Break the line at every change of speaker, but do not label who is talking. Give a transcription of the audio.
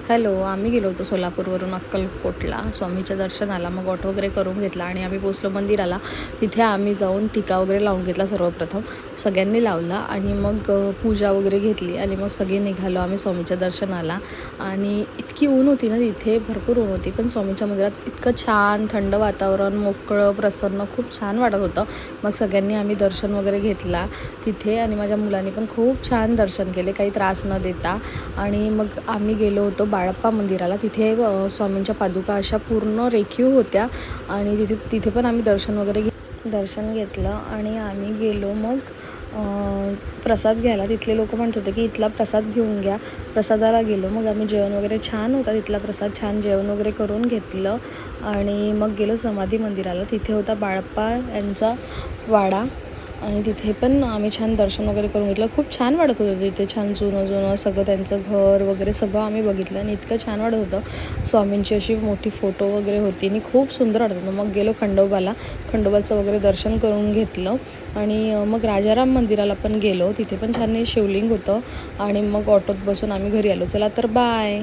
Hello, आम्ही गेलो होतो सोलापूरवरून अक्कलकोटला स्वामीच्या दर्शनाला. मग ऑटो वगैरे करून घेतला आणि आम्ही पोचलो मंदिराला. तिथे आम्ही जाऊन टिका वगैरे लावून घेतला सर्वप्रथम. सगळ्यांनी लावला आणि मग पूजा वगैरे घेतली आणि मग सगळे निघालो आम्ही स्वामीच्या दर्शनाला. आणि इतकी ऊन होती ना तिथे, भरपूर ऊन होती, पण स्वामीच्या मंदिरात इतकं छान थंड वातावरण, मोकळं प्रसन्न, खूप छान वाटत होतं. मग सगळ्यांनी आम्ही दर्शन वगैरे घेतला तिथे आणि माझ्या मुलांनी पण खूप छान दर्शन केले, काही त्रास न देता. आणि मग आम्ही गेलो होतो बाळप्पा मंदिराला. तिथे स्वामींच्या पादुका अशा पूर्ण रेखीव होत्या आणि तिथे पण आम्ही दर्शन घेतलं आणि आम्ही गेलो मग प्रसाद घ्यायला. तिथले लोक म्हणत होते की इथला प्रसाद घेऊन घ्या. प्रसादाला गेलो. मग आम्ही जेवण वगैरे, छान होता तिथला प्रसाद, छान जेवण वगैरे करून घेतलं आणि मग गेलो समाधी मंदिराला. तिथे होता बाळप्पा यांचा वाडा आणि तिथे पण आम्ही छान दर्शन वगैरे करून घेतलं. खूप छान वाटत होतं तिथे, छान जुनं सगळं त्यांचं घर वगैरे सगळं आम्ही बघितलं आणि इतकं छान वाटत होतं. स्वामींची अशी मोठी फोटो वगैरे होती आणि खूप सुंदर वाटत होतं. मग गेलो खंडोबाचं वगैरे दर्शन करून घेतलं आणि मग राजाराम मंदिराला पण गेलो. तिथे पण छान शिवलिंग होतं आणि मग ऑटोत बसून आम्ही घरी आलो. चला तर बाय.